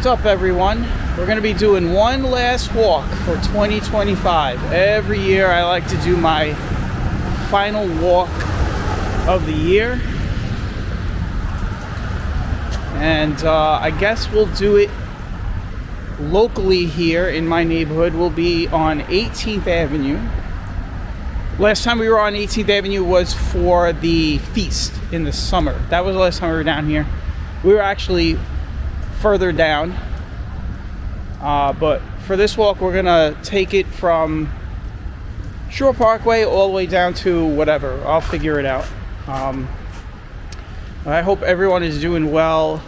up, everyone? We're going to be doing one last walk for 2025. Every year I like to do my final walk of the year. And I guess we'll do it locally here in my neighborhood. We'll be on 18th Avenue. Last time we were on 18th Avenue was for the feast in the summer. That was the last time we were down here. We were actually further down. But for this walk, we're going to take it from Shore Parkway all the way down to whatever. I'll figure it out. I hope everyone is doing well.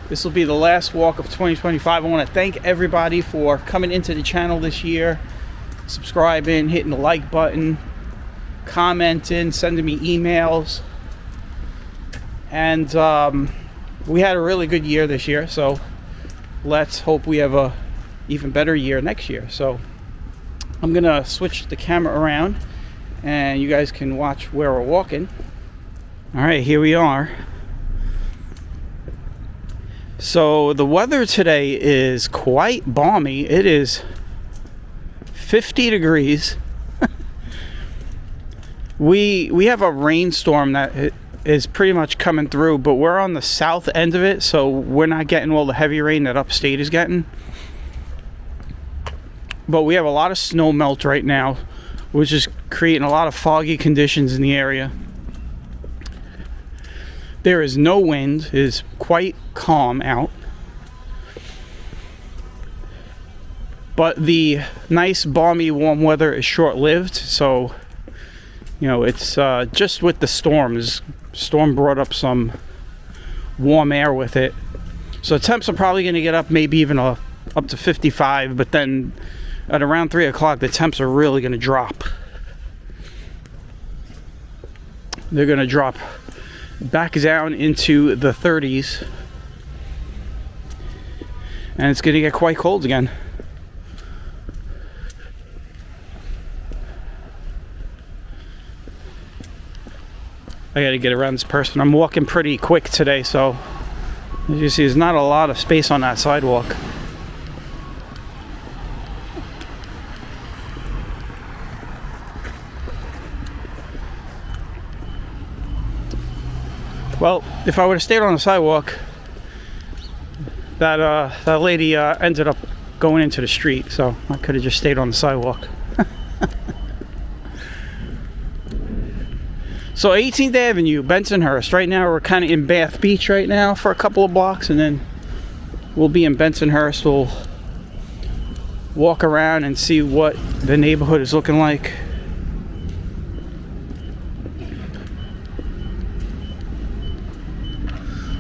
This will be the last walk of 2025. I want to thank everybody for coming into the channel this year, subscribing, hitting the like button, commenting, sending me emails. And we had a really good year this year, so let's hope we have a even better year next year. So I'm gonna switch the camera around and you guys can watch where we're walking. All right, here we are. So the weather today is quite balmy. It is 50 degrees. we have a rainstorm that is pretty much coming through, but we're on the south end of it, so we're not getting all the heavy rain that upstate is getting. But we have a lot of snow melt right now, which is creating a lot of foggy conditions in the area. There is no wind. It is quite calm out. But the nice, balmy, warm weather is short-lived, so, you know, it's just with the storms. Storm brought up some warm air with it. So temps are probably going to get up maybe even up to 55, but then at around 3 o'clock, the temps are really going to drop. They're going to drop back down into the 30s. And it's going to get quite cold again. I got to get around this person. I'm walking pretty quick today, so as you see, there's not a lot of space on that sidewalk. Well, if I would have stayed on the sidewalk, that lady ended up going into the street, so I could have just stayed on the sidewalk. So 18th Avenue, Bensonhurst. Right now we're kind of in Bath Beach right now for a couple of blocks, and then we'll be in Bensonhurst. We'll walk around and see what the neighborhood is looking like.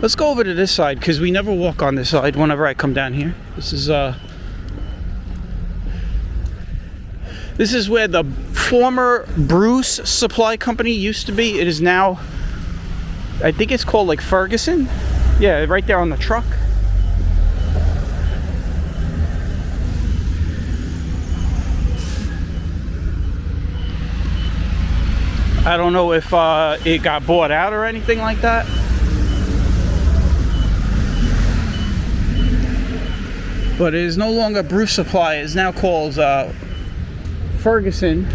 Let's go over to this side, because we never walk on this side whenever I come down here. This is where the former Bruce Supply Company used to be. It is now, I think it's called like Ferguson. Yeah, right there on the truck. I don't know if it got bought out or anything like that. But it is no longer Bruce Supply. It is now called Ferguson.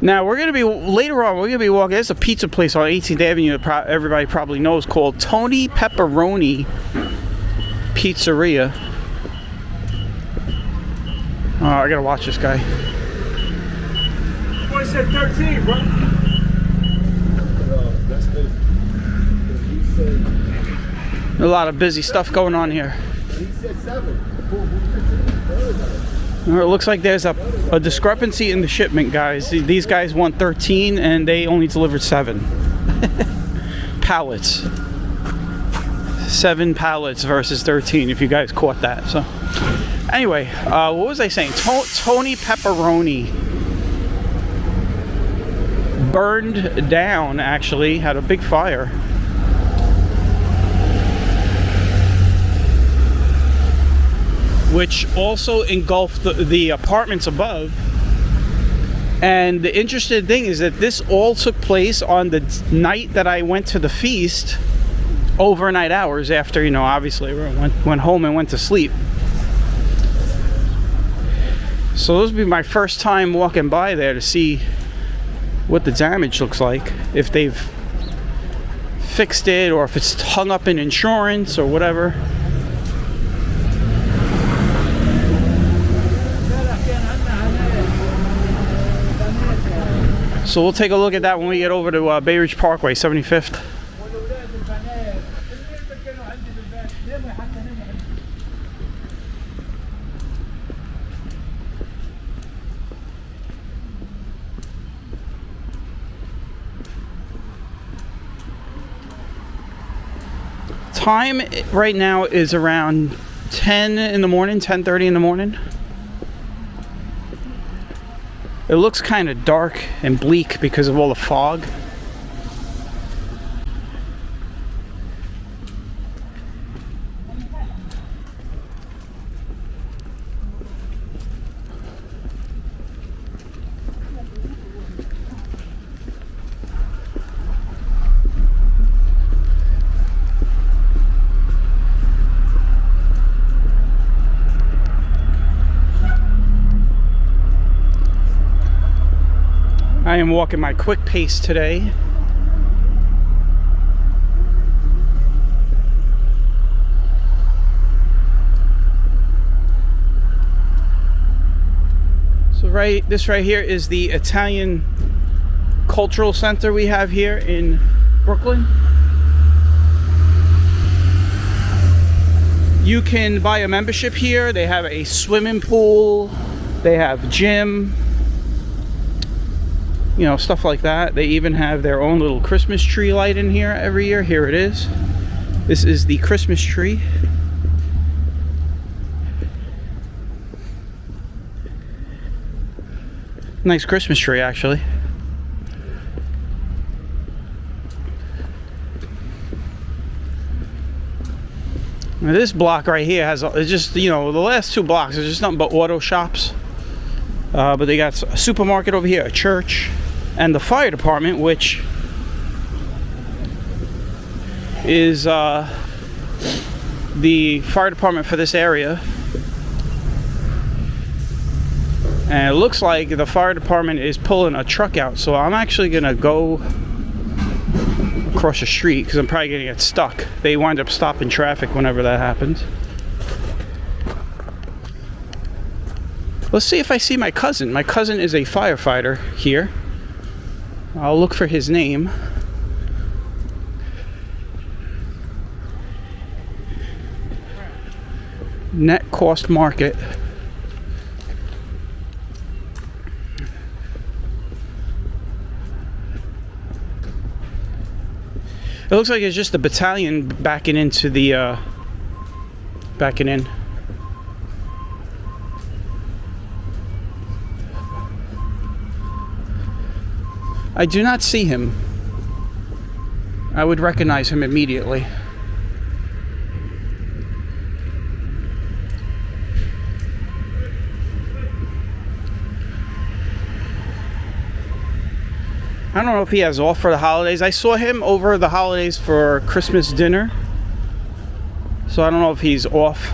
Now we're going to be, later on, we're going to be walking, there's a pizza place on 18th Avenue that everybody probably knows, called Tony Pepperoni Pizzeria. Oh, I gotta watch this guy. Boy said 13, bro. A lot of busy stuff going on here. He said 7. It looks like there's a discrepancy in the shipment, guys. These guys want 13 and they only delivered 7 pallets. 7 pallets versus 13, if you guys caught that. So anyway, what was I saying? Tony Pepperoni burned down, actually, had a big fire. which also engulfed the apartments above. And the interesting thing is that this all took place on the night that I went to the feast, overnight hours after, you know, obviously went home and went to sleep. So this would be my first time walking by there to see what the damage looks like, if they've fixed it or if it's hung up in insurance or whatever. So we'll take a look at that when we get over to Bay Ridge Parkway, 75th. Time right now is around 10 in the morning, 10:30 in the morning. It looks kind of dark and bleak because of all the fog. I am walking my quick pace today. So this right here is the Italian Cultural Center we have here in Brooklyn. You can buy a membership here. They have a swimming pool, they have gym, you know, stuff like that. They even have their own little Christmas tree light in here every year. Here it is. This is the Christmas tree. Nice Christmas tree, actually. Now this block right here it's just, you know, the last two blocks is just nothing but auto shops. But they got a supermarket over here, a church, and the fire department, which is the fire department for this area. And it looks like the fire department is pulling a truck out, so I'm actually gonna go across the street because I'm probably gonna get stuck. They wind up stopping traffic whenever that happens. Let's see if I see my cousin. My cousin is a firefighter here. I'll look for his name. Net Cost Market. It looks like it's just the battalion backing into the backing in. I do not see him. I would recognize him immediately. I don't know if he has off for the holidays. I saw him over the holidays for Christmas dinner. So I don't know if he's off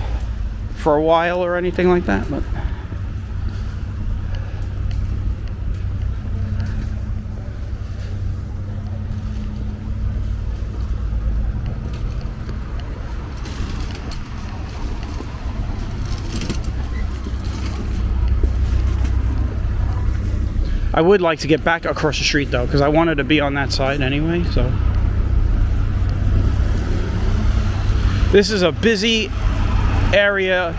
for a while or anything like that, but I would like to get back across the street though, because I wanted to be on that side anyway, so. This is a busy area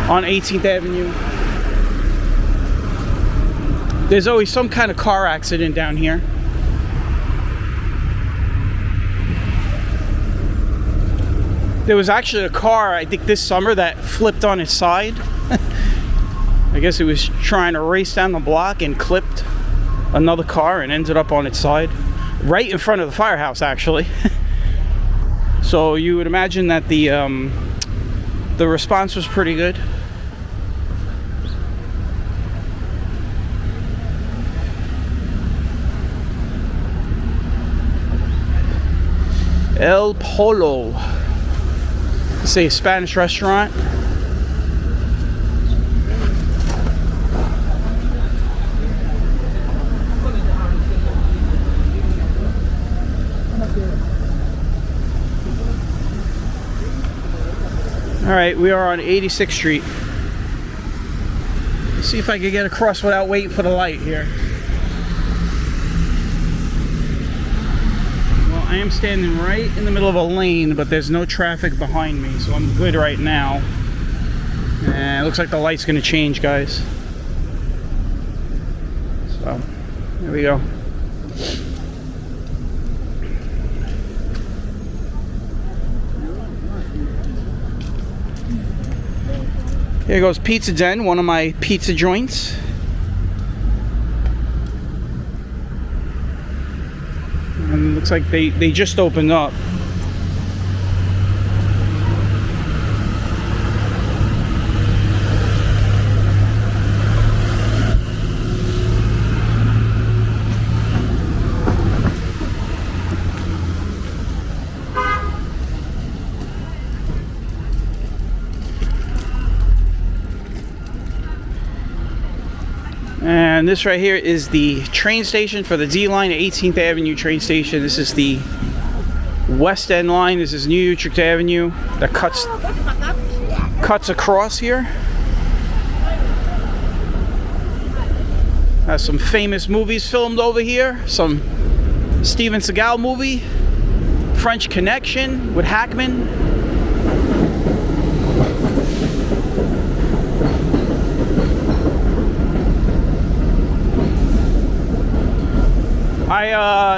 on 18th Avenue. There's always some kind of car accident down here. There was actually a car, I think this summer, that flipped on its side. I guess it was trying to race down the block and clipped another car and ended up on its side. Right in front of the firehouse, actually. So you would imagine that the response was pretty good. El Polo. It's a Spanish restaurant. Alright, we are on 86th Street. Let's see if I can get across without waiting for the light here. Well, I am standing right in the middle of a lane, but there's no traffic behind me, so I'm good right now. And it looks like the light's gonna change, guys. So, there we go. Here goes Pizza Den, one of my pizza joints. And it looks like they just opened up. And this right here is the train station for the D line, 18th Avenue train station. This is the West End line. This is New Utrecht Avenue that cuts across here. Has some famous movies filmed over here. Some Steven Seagal movie, French Connection with Hackman.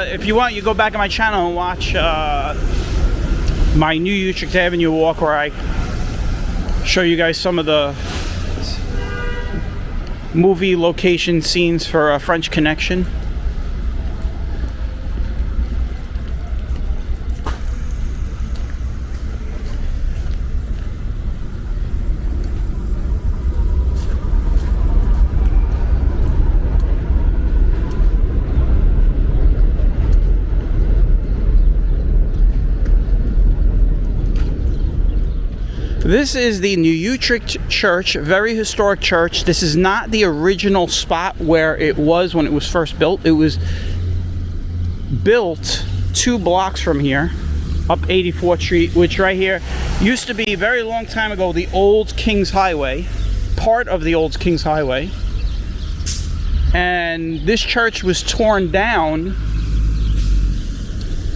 If you want, you go back on my channel and watch my New Utrecht Avenue walk, where I show you guys some of the movie location scenes for French Connection. This is the New Utrecht Church, very historic church. This is not the original spot where it was when it was first built. It was built 2 blocks from here, up 84th Street, which right here used to be, a very long time ago, the old King's Highway, part of the old King's Highway. And this church was torn down,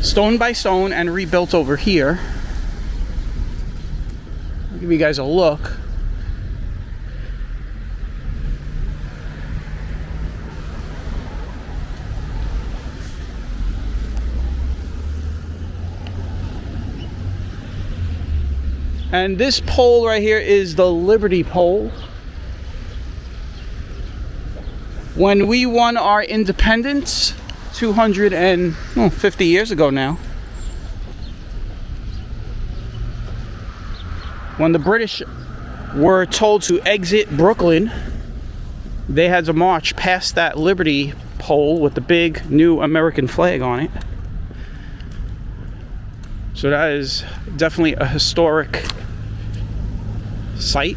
stone by stone, and rebuilt over here. I'll give you guys a look. And this pole right here is the Liberty pole. When we won our independence 250 years ago now, when the British were told to exit Brooklyn, they had to march past that Liberty pole with the big new American flag on it. So that is definitely a historic site.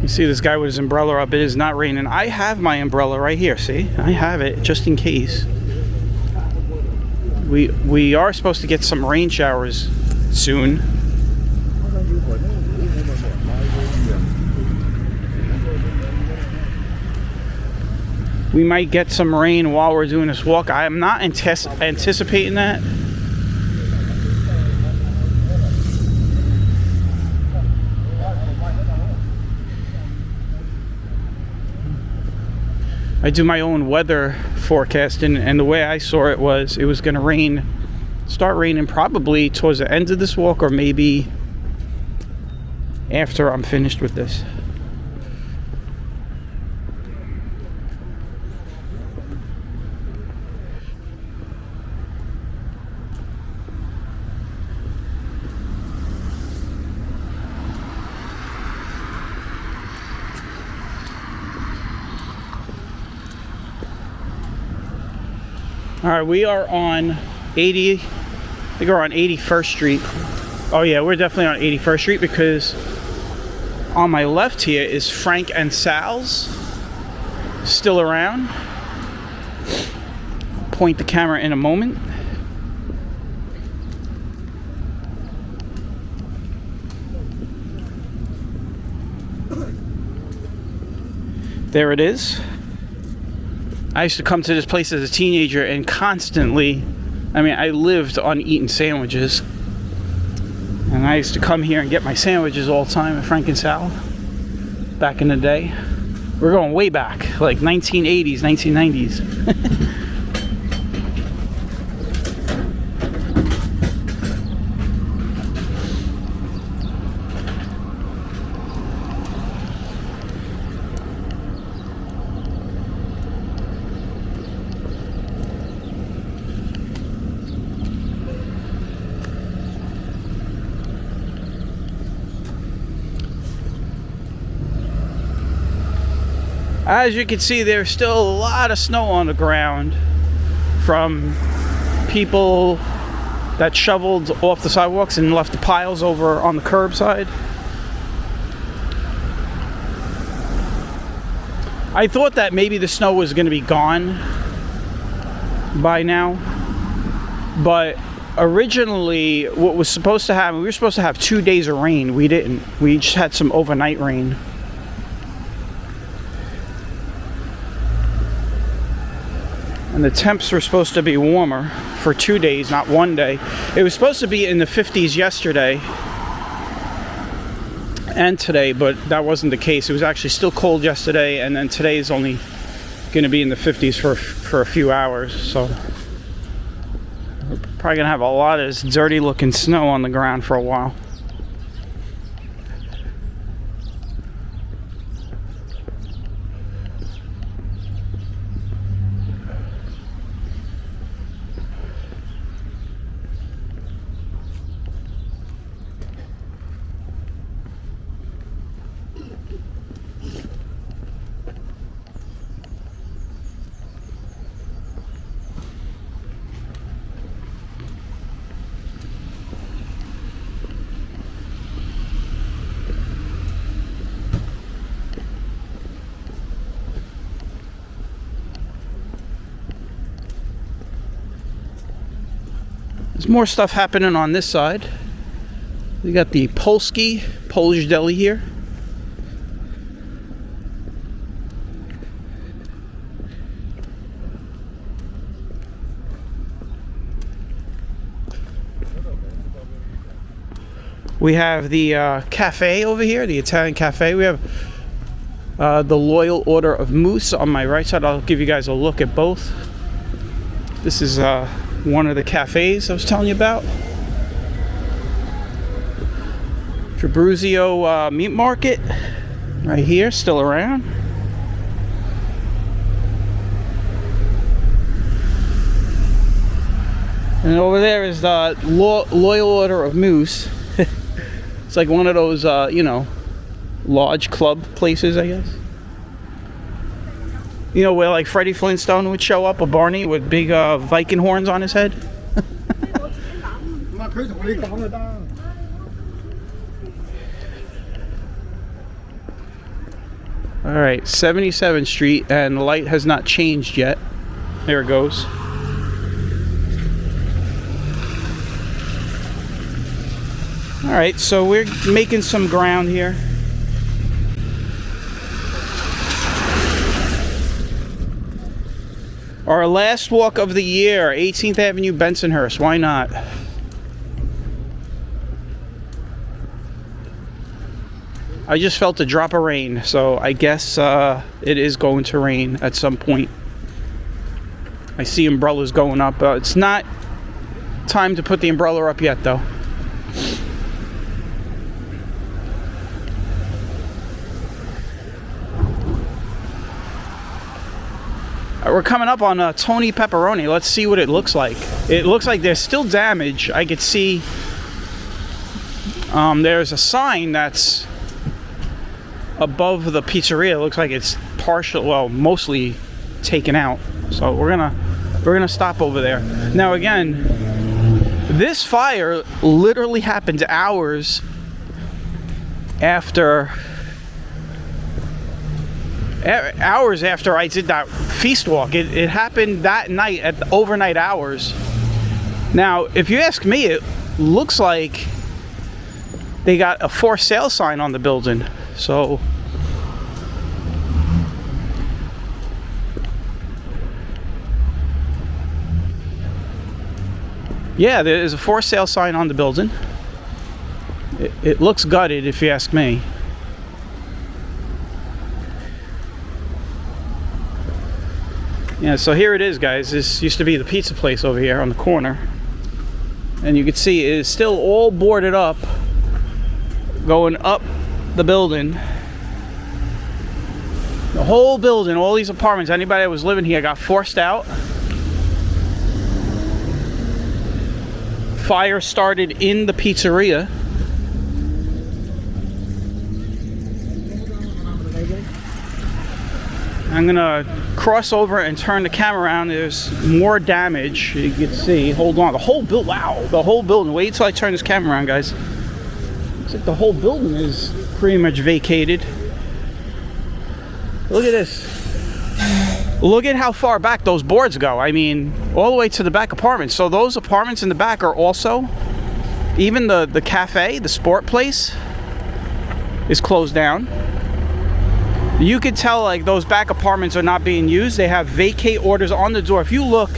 You see this guy with his umbrella up. It is not raining. I have my umbrella right here. See, I have it just in case. We are supposed to get some rain showers soon. We might get some rain while we're doing this walk. I am not anticipating that. I do my own weather forecasting, and the way I saw it was going to rain start raining probably towards the end of this walk, or maybe after I'm finished with this. All right, we are on 80, I think we're on 81st Street. Oh yeah, we're definitely on 81st Street, because on my left here is Frank and Sal's, still around. Point the camera in a moment. There it is. I used to come to this place as a teenager and constantly, I lived on eating sandwiches. And I used to come here and get my sandwiches all the time at Frank and Sal back in the day. We're going way back, like 1980s, 1990s. As you can see, there's still a lot of snow on the ground from people that shoveled off the sidewalks and left the piles over on the curbside. I thought that maybe the snow was going to be gone by now, but originally what was supposed to happen, we were supposed to have 2 days of rain. We didn't. We just had some overnight rain. And the temps were supposed to be warmer for 2 days, not 1 day. It was supposed to be in the 50s yesterday and today, but that wasn't the case. It was actually still cold yesterday, and then today is only going to be in the 50s for a few hours. So we're probably going to have a lot of this dirty looking snow on the ground for a while. There's more stuff happening on this side. We got the Polski Polish deli here. We have the cafe over here, the Italian cafe. We have the Loyal Order of Moose on my right side. I'll give you guys a look at both. This is one of the cafes I was telling you about. Trabuzio Meat Market, right here, still around. And over there is the Loyal Order of Moose. It's like one of those, lodge club places, I guess. You know, where like Freddie Flintstone would show up, or Barney, with big Viking horns on his head. Alright, 77th Street, and the light has not changed yet. There it goes. Alright, so we're making some ground here. Our last walk of the year, 18th Avenue, Bensonhurst. Why not? I just felt a drop of rain, so I guess it is going to rain at some point. I see umbrellas going up. It's not time to put the umbrella up yet, though. We're coming up on Tony Pepperoni. Let's see what it looks like. It looks like there's still damage. I could see there's a sign that's above the pizzeria. It looks like it's partial, well, mostly taken out. So we're gonna stop over there. Now again, this fire literally happened hours after I did that feast walk. It happened that night at the overnight hours. Now, if you ask me, it looks like they got a for sale sign on the building. So yeah, there is a for sale sign on the building. It looks gutted, if you ask me. Yeah, so here it is, guys. This used to be the pizza place over here on the corner. And you can see it is still all boarded up, going up the building. The whole building, all these apartments, anybody that was living here got forced out. Fire started in the pizzeria. I'm gonna cross over and turn the camera around. There's more damage. You can see. Hold on. The whole building. Wow. The whole building. Wait till I turn this camera around, guys. Looks like the whole building is pretty much vacated. Look at this. Look at how far back those boards go. I mean, all the way to the back apartments. So those apartments in the back are also, even the cafe, the sport place, is closed down. You could tell like those back apartments are not being used. They have vacate orders on the door. If you look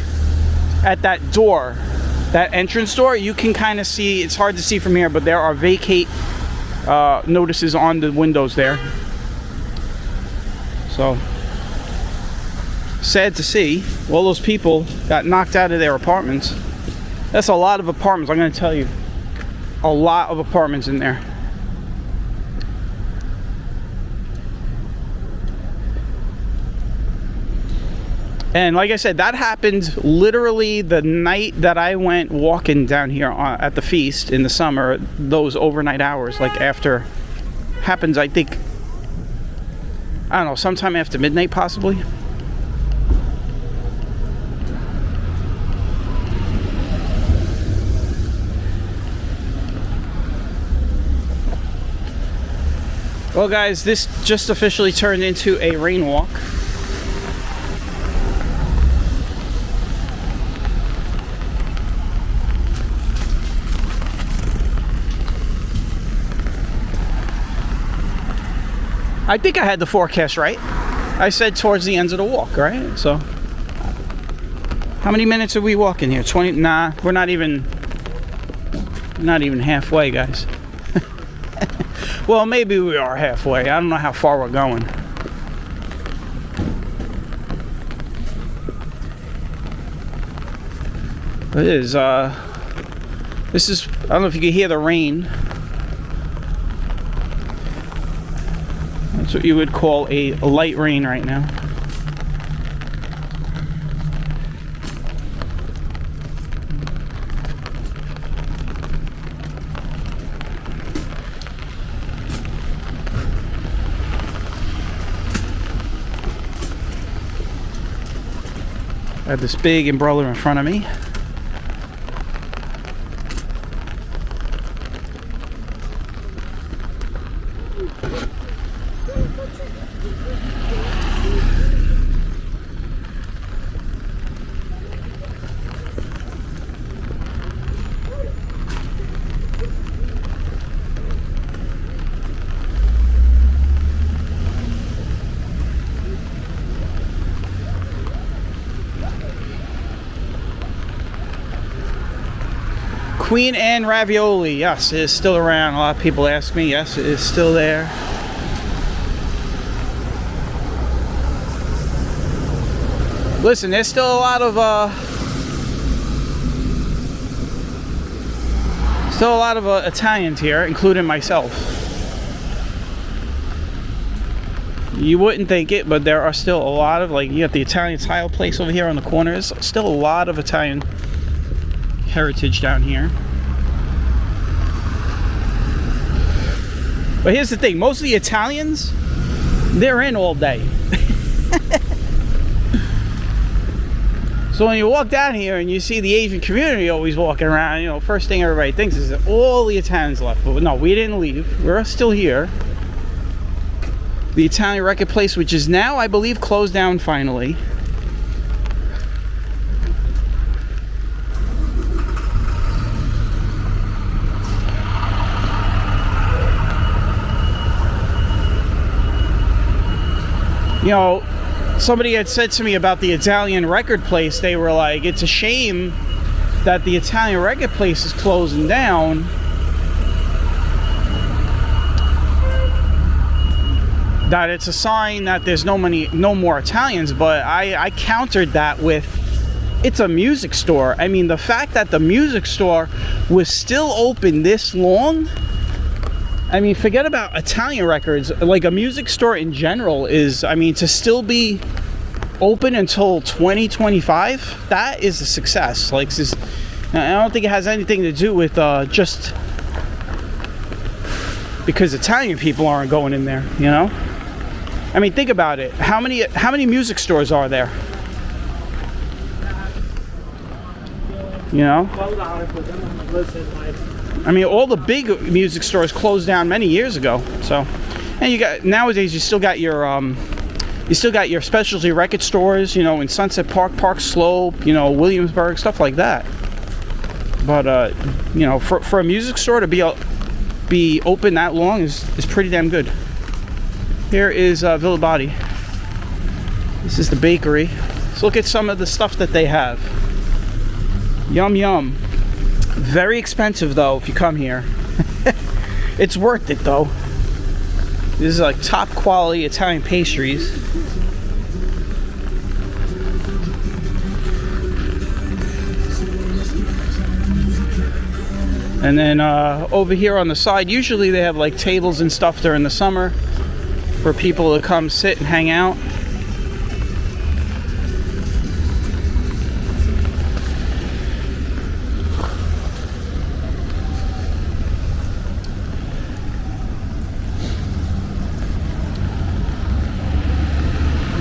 at that door, that entrance door, you can kind of see, it's hard to see from here, but there are vacate notices on the windows there. So sad to see. All those people got knocked out of their apartments. That's a lot of apartments, I'm going to tell you. A lot of apartments in there. And like I said, that happened literally the night that I went walking down here at the feast in the summer. Those overnight hours, like after, happens, I think, I don't know, sometime after midnight possibly. Well guys, this just officially turned into a rain walk. I think I had the forecast right. I said towards the end of the walk, right? So, how many minutes are we walking here? 20? Nah, we're not even halfway, guys. Well, maybe we are halfway. I don't know how far we're going. It is, this is, I don't know if you can hear the rain. That's what you would call a light rain right now. I have this big umbrella in front of me. Queen Anne ravioli, yes, it is still around. A lot of people ask me. Yes, it is still there. Listen, there's still a lot of Still a lot of Italians here, including myself. You wouldn't think it, but there are still a lot of, like, you got the Italian tile place over here on the corners. Still a lot of Italian heritage down here. But here's the thing, most of the Italians, they're in all day. So when you walk down here and you see the Asian community always walking around, you know, first thing everybody thinks is that all the Italians left. But no, we didn't leave. We're still here. The Italian record place, which is now, I believe, closed down finally. You know, somebody had said to me about the Italian record place. They were like, it's a shame that the Italian record place is closing down. That it's a sign that there's no more Italians. But I countered that with, it's a music store. I mean, the fact that the music store was still open this long, I mean, forget about Italian records. Like, a music store in general is, I mean, to still be open until 2025, that is a success. Like, I don't think it has anything to do with just because Italian people aren't going in there, you know? I mean, think about it. How many music stores are there? You know? I mean, all the big music stores closed down many years ago. So, and you got, nowadays you still got your specialty record stores, you know, in Sunset Park, Park Slope, you know, Williamsburg, stuff like that. But you know, for a music store to be open that long is pretty damn good. Here is Villa Body. This is the bakery. Let's look at some of the stuff that they have. Yum yum. Very expensive though if you come here. It's worth it though. This is like top quality Italian pastries. And then over here on the side, usually they have like tables and stuff during the summer for people to come sit and hang out.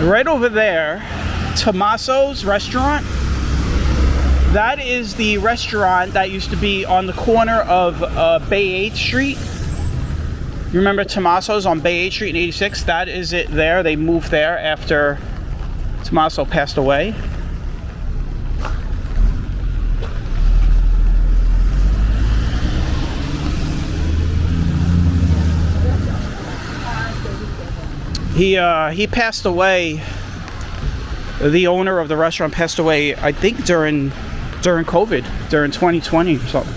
Right over there, Tommaso's restaurant. That is the restaurant that used to be on the corner of Bay 8th Street. You remember Tommaso's on Bay 8th Street in 86? That is it there. They moved there after Tommaso passed away. He passed away. The owner of the restaurant passed away, I think, during COVID, during 2020 or something.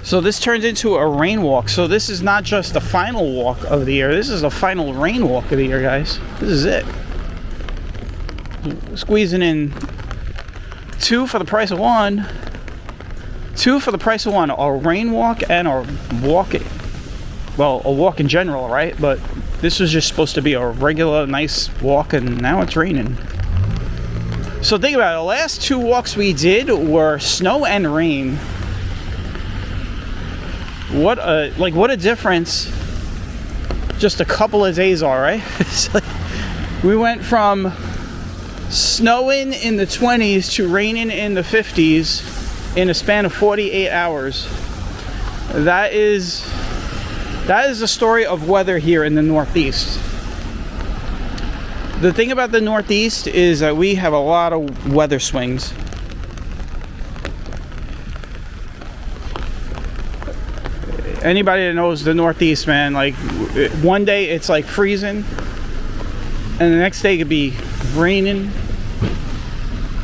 So this turns into a rain walk. So this is not just the final walk of the year. This is the final rain walk of the year, guys. This is it. Squeezing in two for the price of one. Two for the price of one. A rain walk and a walk. Well, a walk in general, right? But this was just supposed to be a regular, nice walk, and now it's raining. So think about it. The last two walks we did were snow and rain. What a difference just a couple of days are, right? It's like we went from snowing in the 20s to raining in the 50s in a span of 48 hours. That is the story of weather here in the Northeast. The thing about the Northeast is that we have a lot of weather swings. Anybody that knows the Northeast, man, like one day it's like freezing, and the next day it could be raining,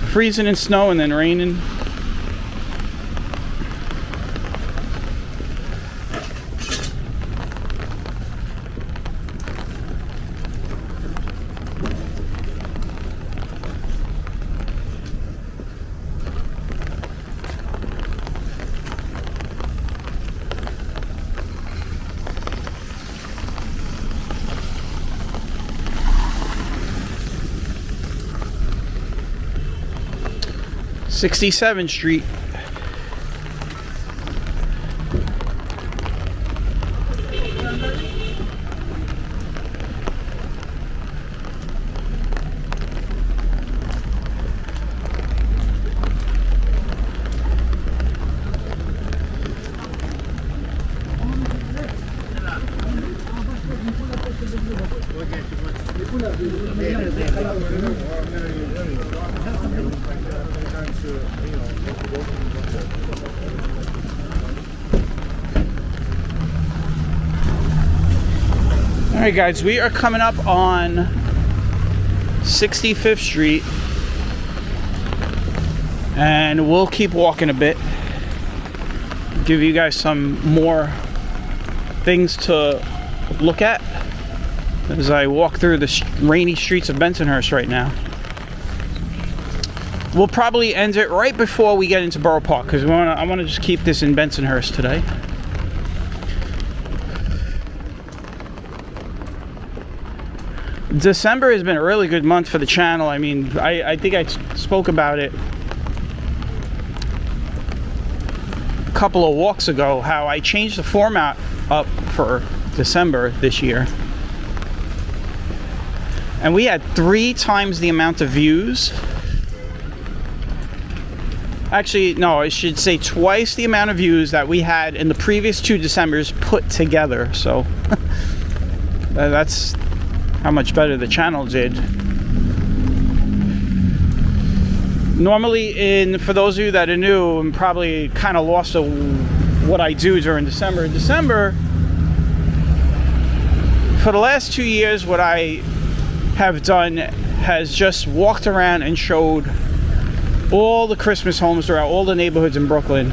freezing and snow, and then raining. '67th Street. Alright guys, we are coming up on 65th Street, and we'll keep walking a bit, give you guys some more things to look at as I walk through the rainy streets of Bensonhurst right now. We'll probably end it right before we get into Borough Park, because I want to just keep this in Bensonhurst today. December has been a really good month for the channel. I mean, I think I spoke about it a couple of walks ago, how I changed the format up for December this year. And we had 3 times the amount of views. Actually, no, I should say twice the amount of views that we had in the previous 2 Decembers put together. So that's how much better the channel did. Normally, for those of you that are new and probably kind of lost what I do during December. In December, for the last 2 years, what I have done has just walked around and showed all the Christmas homes throughout all the neighborhoods in Brooklyn.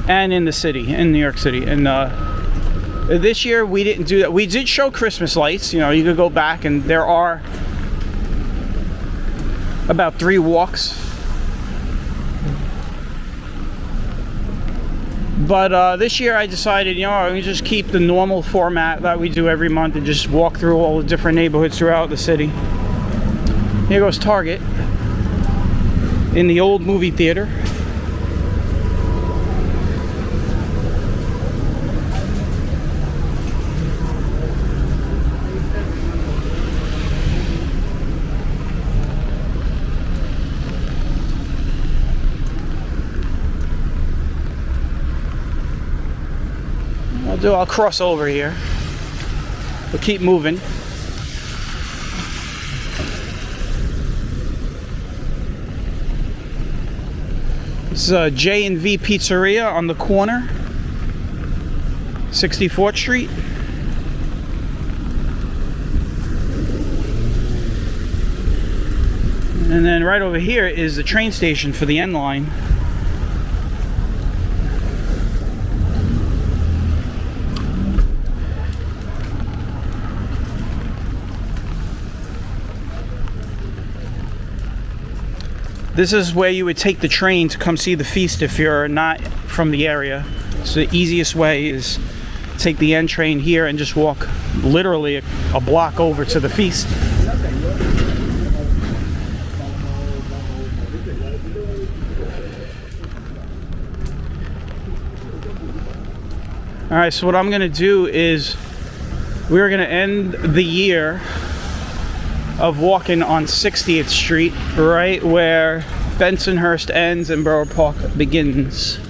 And in the city, in New York City. And this year we didn't do that. We did show Christmas lights. You know, you could go back and there are about 3 walks. But this year I decided, you know, I'm gonna just keep the normal format that we do every month and just walk through all the different neighborhoods throughout the city. Here goes Target in the old movie theater. I'll cross over here. We'll keep moving. This is J&V Pizzeria on the corner, 64th Street. And then right over here is the train station for the N line. This is where you would take the train to come see the feast if you're not from the area. So the easiest way is take the N train here and just walk literally a block over to the feast. Alright, so what I'm going to do is we're going to end the year of walking on 60th Street, right where Bensonhurst ends and Borough Park begins.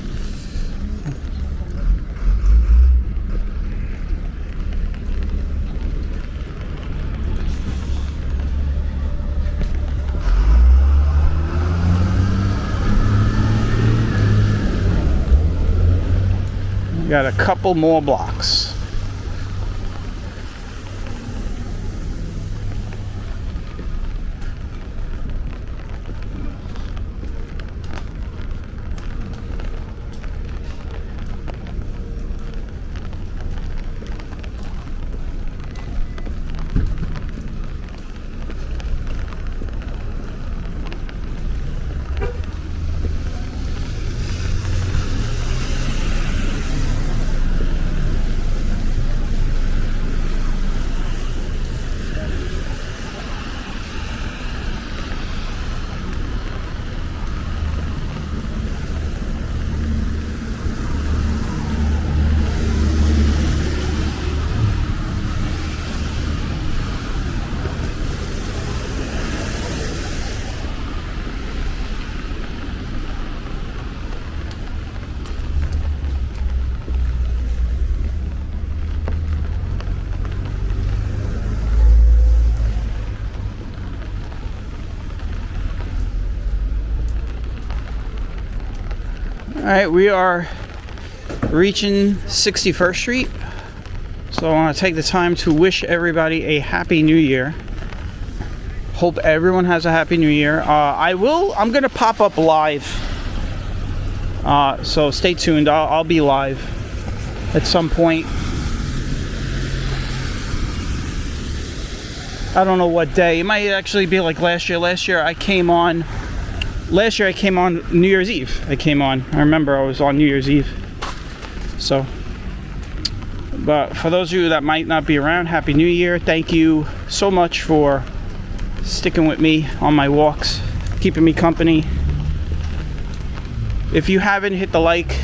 Got a couple more blocks. Alright, we are reaching 61st Street. So I want to take the time to wish everybody a Happy New Year. Hope everyone has a Happy New Year. I'm going to pop up live. So stay tuned. I'll be live at some point. I don't know what day. It might actually be like last year. Last year I came on New Year's Eve. I remember I was on New Year's Eve. So, but for those of you that might not be around, Happy New Year. Thank you so much for sticking with me on my walks, keeping me company. If you haven't, hit the like,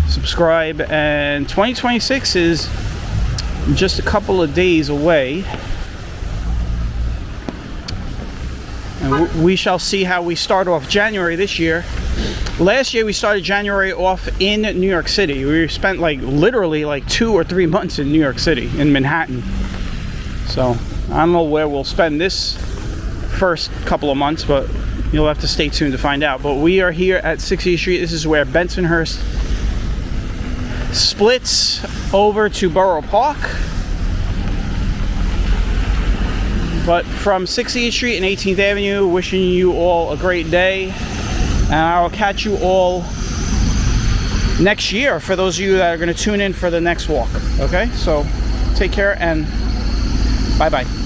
subscribe, and 2026 is just a couple of days away. And we shall see how we start off January this year. Last year we started January off in New York City. We spent literally 2 or 3 months in New York City, in Manhattan. So I don't know where we'll spend this first couple of months, but you'll have to stay tuned to find out. But we are here at 60th Street. This is where Bensonhurst splits over to Borough Park. But from 60th Street and 18th Avenue, wishing you all a great day. And I will catch you all next year for those of you that are going to tune in for the next walk. Okay? So take care and bye-bye.